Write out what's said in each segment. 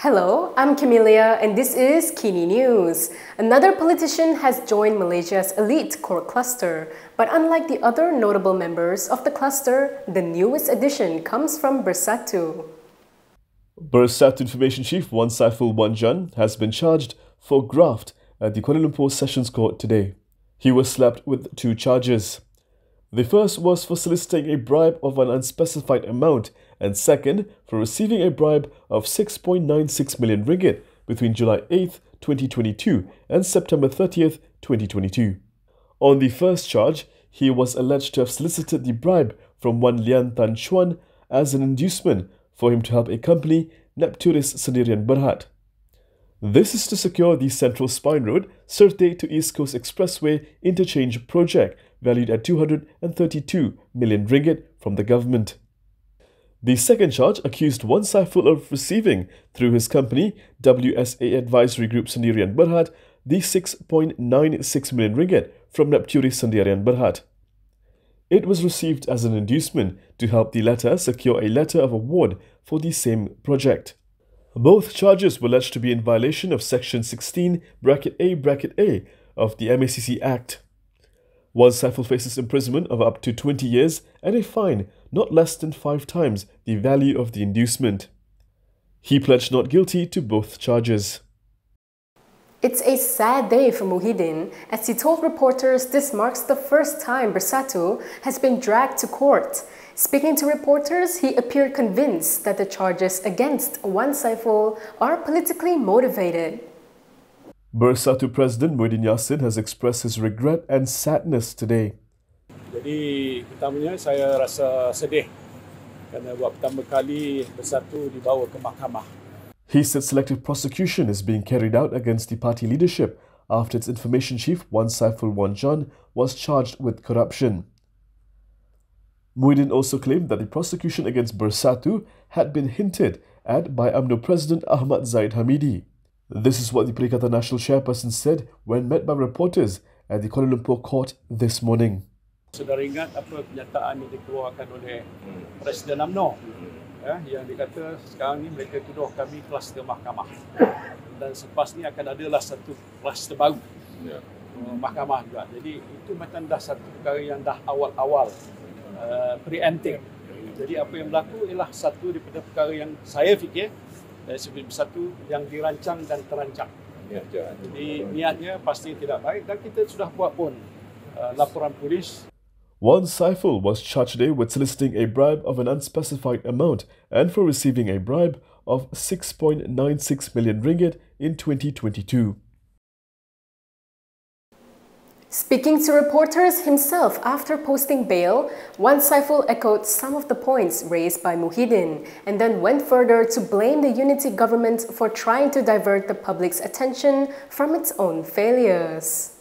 Hello, I'm Camelia and this is Kini News. Another politician has joined Malaysia's elite core cluster, but unlike the other notable members of the cluster, the newest addition comes from Bersatu. Bersatu Information Chief Wan Saiful Wan Jan has been charged for graft at the Kuala Lumpur Sessions Court today. He was slapped with two charges. The first was for soliciting a bribe of an unspecified amount, and second, for receiving a bribe of 6.96 million ringgit between July 8th, 2022 and September 30th, 2022. On the first charge, he was alleged to have solicited the bribe from one Lian Tan Chuan as an inducement for him to help a company, Nepturis Sendirian Berhad. This is to secure the Central Spine Road, Sirte to East Coast Expressway interchange project valued at 232 million ringgit from the government. The second charge accused Wan Saiful of receiving, through his company, WSA Advisory Group Sendirian Berhad, the 6.96 million ringgit from Nepturis Sendirian Berhad. It was received as an inducement to help the latter secure a letter of award for the same project. Both charges were alleged to be in violation of Section 16(a) of the MACC Act. Wan Saiful faces imprisonment of up to 20 years and a fine not less than 5 times the value of the inducement. He pledged not guilty to both charges. It's a sad day for Muhyiddin, as he told reporters this marks the first time Bersatu has been dragged to court. Speaking to reporters, he appeared convinced that the charges against Wan Saiful are politically motivated. Bersatu President Muhyiddin Yassin has expressed his regret and sadness today. Jadi pertamanya saya rasa sedih kerana buat pertama kali Bersatu dibawa ke mahkamah. He said selective prosecution is being carried out against the party leadership after its information chief Wan Saiful Wan Jan was charged with corruption. Muhyiddin also claimed that the prosecution against Bersatu had been hinted at by UMNO President Ahmad Zahid Hamidi. This is what the Perikatan Nasional chairperson said when met by reporters at the Kuala Lumpur court this morning. Saudara ingat apa pernyataan yang dikeluarkan oleh Presiden UMNO yang dikata sekarang ni mereka tuduh kami kluster mahkamah dan selepas ni akan adalah satu kluster baru mahkamah juga. Jadi itu macam dah satu perkara yang dah awal-awal preempting. Jadi apa yang berlaku ialah satu daripada perkara yang saya fikir sebagai satu yang dirancang dan terancang. Jadi niatnya pasti tidak baik dan kita sudah buat pun laporan polis. Wan Saiful was charged today with soliciting a bribe of an unspecified amount and for receiving a bribe of 6.96 million ringgit in 2022. Speaking to reporters himself after posting bail, Wan Saiful echoed some of the points raised by Muhyiddin and then went further to blame the unity government for trying to divert the public's attention from its own failures.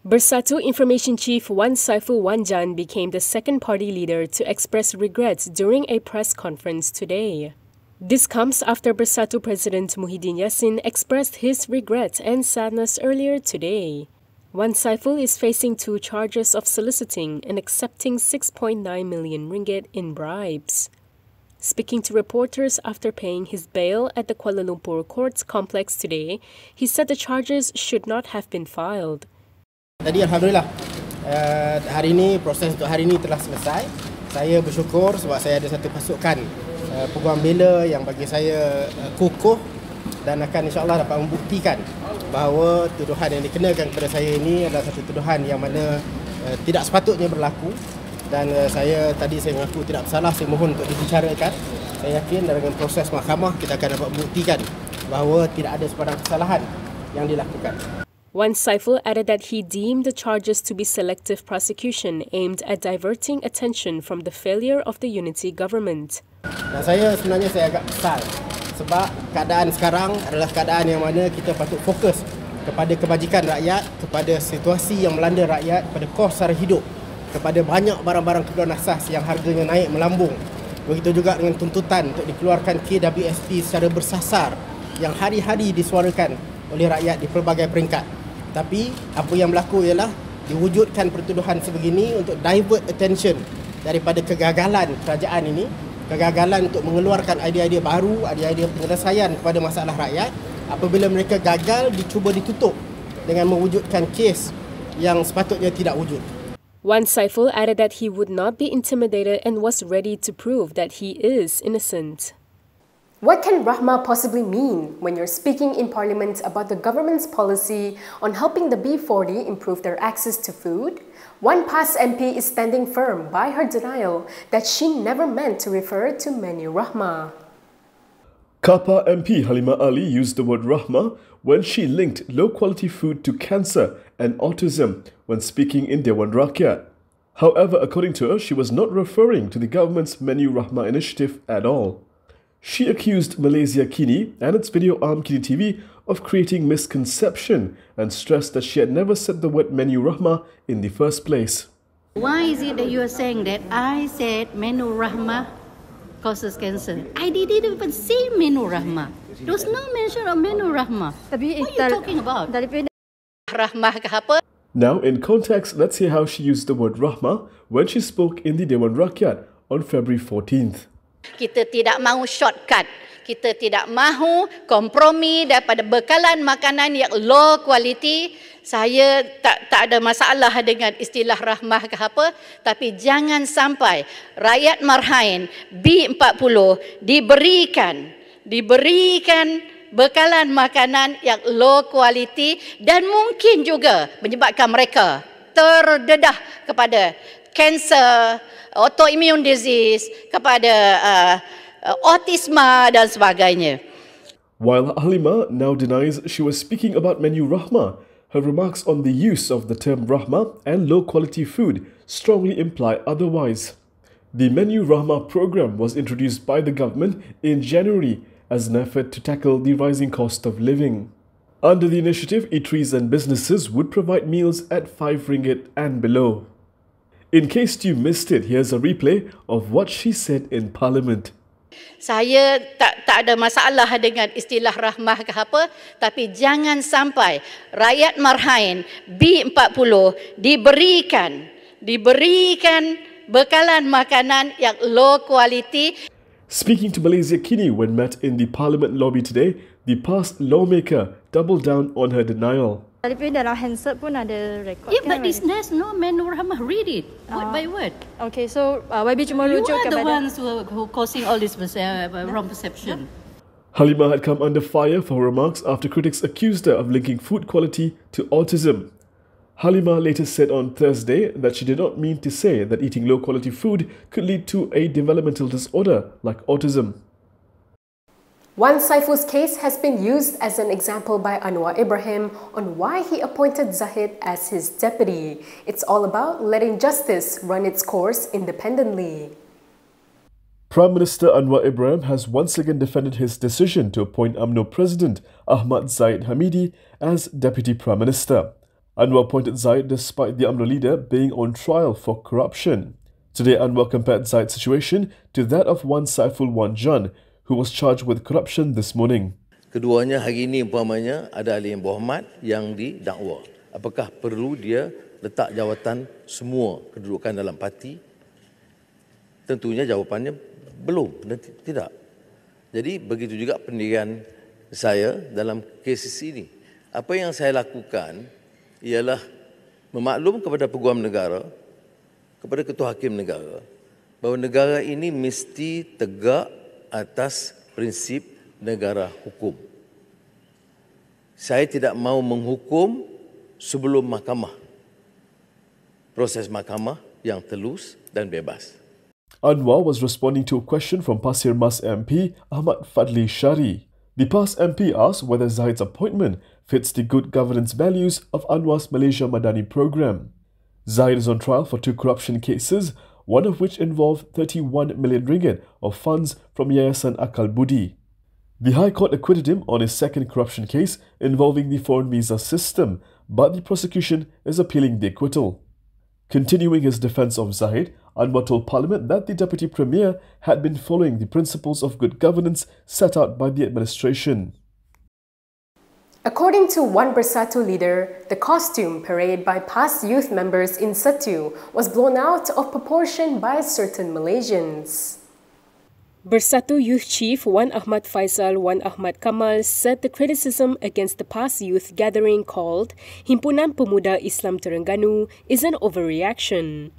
Bersatu Information Chief Wan Saiful Wan Jan became the second party leader to express regrets during a press conference today. This comes after Bersatu President Muhyiddin Yassin expressed his regret and sadness earlier today. Wan Saiful is facing 2 charges of soliciting and accepting 6.9 million ringgit in bribes. Speaking to reporters after paying his bail at the Kuala Lumpur Courts complex today, he said the charges should not have been filed. Jadi Alhamdulillah, hari ini proses untuk hari ini telah selesai. Saya bersyukur sebab saya ada satu pasukan peguam bela yang bagi saya kukuh dan akan insyaAllah dapat membuktikan bahawa tuduhan yang dikenakan kepada saya ini adalah satu tuduhan yang mana tidak sepatutnya berlaku dan saya mengaku tidak bersalah, saya mohon untuk dibicarakan. Saya yakin dengan proses mahkamah kita akan dapat membuktikan bahawa tidak ada sebarang kesalahan yang dilakukan. Wan Saiful added that he deemed the charges to be selective prosecution aimed at diverting attention from the failure of the unity government. Dan sebenarnya saya agak kesal sebab keadaan sekarang adalah keadaan yang mana kita patut fokus kepada kebajikan rakyat, kepada situasi yang melanda rakyat, kepada kos sara hidup, kepada banyak barang-barang keperluan asas yang harganya naik melambung. Begitu juga dengan tuntutan untuk dikeluarkan KWSP secara bersasar yang hari-hari disuarakan oleh rakyat di pelbagai peringkat. Tapi apa yang berlaku ialah diwujudkan pertuduhan sebegini untuk divert attention daripada kegagalan kerajaan ini kegagalan untuk mengeluarkan idea-idea baru, idea-idea penyelesaian kepada masalah rakyat. Apabila mereka gagal, dicuba ditutup dengan mewujudkan kes yang sepatutnya tidak wujud. Wan Saiful added that he would not be intimidated and was ready to prove that he is innocent. What can Rahmah possibly mean when you're speaking in Parliament about the government's policy on helping the B40 improve their access to food? One PAS MP is standing firm by her denial that she never meant to refer to Menu Rahmah. Kapa MP Halimah Ali used the word Rahmah when she linked low-quality food to cancer and autism when speaking in Dewan Rakyat. However, according to her, she was not referring to the government's Menu Rahmah initiative at all. She accused Malaysia Kini and its video arm Kini TV of creating misconception and stressed that she had never said the word Menu Rahmah in the first place. Why is it that you are saying that I said Menu Rahmah causes cancer? I didn't even say Menu Rahmah. There was no mention of Menu Rahmah. What are you talking about? Rahmah ke apa? Now, in context, let's hear how she used the word Rahmah when she spoke in the Dewan Rakyat on February 14th. Kita tidak mahu shortcut. Kita tidak mahu kompromi daripada bekalan makanan yang low quality. Saya tak ada masalah dengan istilah rahmah ke apa, tapi jangan sampai rakyat Marhain B40 diberikan bekalan makanan yang low quality dan mungkin juga menyebabkan mereka terdedah kepada kanser, autoimmune disease, kepada autisma dan sebagainya. While Halimah now denies she was speaking about Menu Rahmah, her remarks on the use of the term Rahmah and low-quality food strongly imply otherwise. The Menu Rahmah program was introduced by the government in January as an effort to tackle the rising cost of living. Under the initiative, eateries and businesses would provide meals at 5 ringgit and below. In case you missed it, here's a replay of what she said in Parliament. Saya tak ada masalah dengan istilah rahmah ke apa, tapi jangan sampai rakyat Marhain B40 diberikan bekalan makanan yang low quality. Speaking to Malaysia Kini when met in the Parliament lobby today, the PAS lawmaker doubled down on her denial. Tapi dalam handset pun ada rekod. Yeah, but there's no Menu Rahmah. Read it word by word. Okay, so YB cuma rujuk kepada. You are the ones who causing all this wrong perception. Halimah had come under fire for her remarks after critics accused her of linking food quality to autism. Halimah later said on Thursday that she did not mean to say that eating low-quality food could lead to a developmental disorder like autism. Wan Saiful's case has been used as an example by Anwar Ibrahim on why he appointed Zahid as his deputy. It's all about letting justice run its course independently. Prime Minister Anwar Ibrahim has once again defended his decision to appoint UMNO President Ahmad Zahid Hamidi as Deputy Prime Minister. Anwar appointed Zahid despite the UMNO leader being on trial for corruption. Today, Anwar compared Zahid's situation to that of Wan Saiful Wan Jan, who was charged with corruption this morning. Keduanya hari ini umpamanya ada ahli yang berhormat yang didakwa. Apakah perlu dia letak jawatan semua kedudukan dalam parti? Tentunya jawapannya belum dan tidak. Jadi begitu juga pendirian saya dalam kes ini. Apa yang saya lakukan ialah memaklum kepada Peguam Negara, kepada Ketua Hakim Negara, bahawa negara ini mesti tegak atas prinsip negara hukum. Saya tidak mahu menghukum sebelum mahkamah. Proses mahkamah yang telus dan bebas. Anwar was responding to a question from Pasir Mas MP Ahmad Fadli Shari. The PAS MP asked whether Zahid's appointment fits the good governance values of Anwar's Malaysia Madani program. Zahid is on trial for 2 corruption cases, one of which involved 31 million ringgit of funds from Yayasan Akal Budi. The High Court acquitted him on his second corruption case involving the foreign visa system, but the prosecution is appealing the acquittal. Continuing his defence of Zahid, Anwar told Parliament that the Deputy Premier had been following the principles of good governance set out by the administration. According to Wan Bersatu leader, the costume parade by PAS youth members in Setu was blown out of proportion by certain Malaysians. Bersatu Youth Chief Wan Ahmad Faisal Wan Ahmad Kamal said the criticism against the past youth gathering called Himpunan Pemuda Islam Terengganu is an overreaction.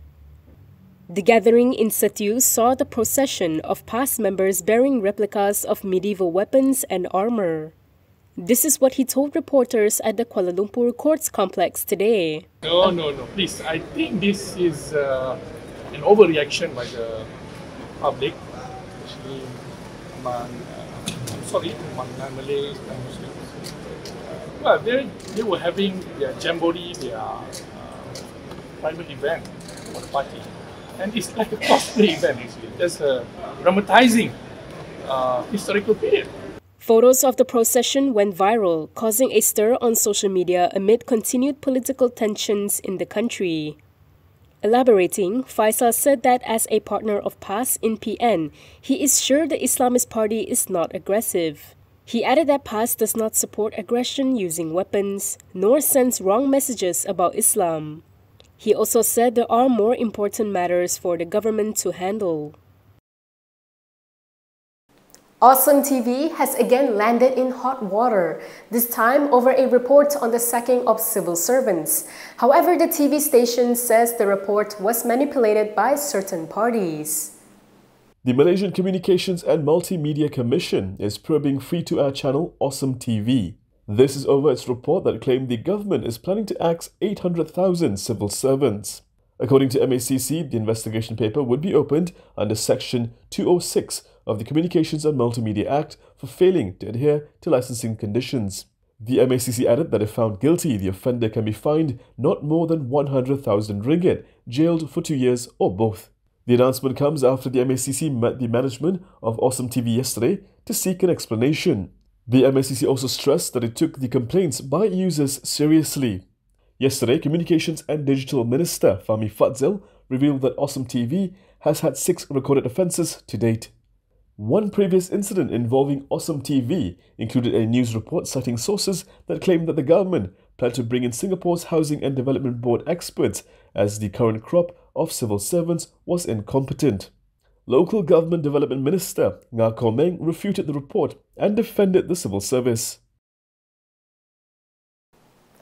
The gathering in Setiu saw the procession of past members bearing replicas of medieval weapons and armor. This is what he told reporters at the Kuala Lumpur Courts Complex today. No, please. I think this is an overreaction by the public, especially among, among non-Malays and Muslims. Well, they were having their jamboree, their private event for the party. And it's like a cosplay event, actually. There's a dramatizing historical period. Photos of the procession went viral, causing a stir on social media amid continued political tensions in the country. Elaborating, Faisal said that as a partner of PAS in PN, he is sure the Islamist Party is not aggressive. He added that PAS does not support aggression using weapons, nor sends wrong messages about Islam. He also said there are more important matters for the government to handle. Awesome TV has again landed in hot water, this time over a report on the sacking of civil servants. However, the TV station says the report was manipulated by certain parties. The Malaysian Communications and Multimedia Commission is probing free-to-air channel Awesome TV. This is over its report that claimed the government is planning to axe 800,000 civil servants. According to MACC, the investigation paper would be opened under Section 206 of the Communications and Multimedia Act for failing to adhere to licensing conditions. The MACC added that if found guilty, the offender can be fined not more than 100,000 ringgit, jailed for 2 years or both. The announcement comes after the MACC met the management of Awesome TV yesterday to seek an explanation. The MACC also stressed that it took the complaints by users seriously. Yesterday, Communications and Digital Minister Fahmi Fadzil revealed that Awesome TV has had 6 recorded offences to date. One previous incident involving Awesome TV included a news report citing sources that claimed that the government planned to bring in Singapore's Housing and Development Board experts as the current crop of civil servants was incompetent. Local Government Development Minister Nga Kor Meng refuted the report and defended the civil service.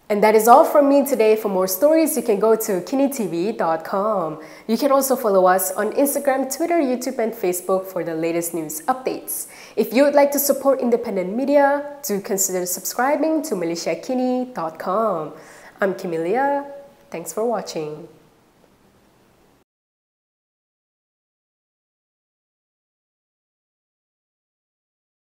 And that is all from me today. For more stories, you can go to kinitv.com. You can also follow us on Instagram, Twitter, YouTube, and Facebook for the latest news updates. If you would like to support independent media, do consider subscribing to MalaysiaKini.com. I'm Kimilia. Thanks for watching.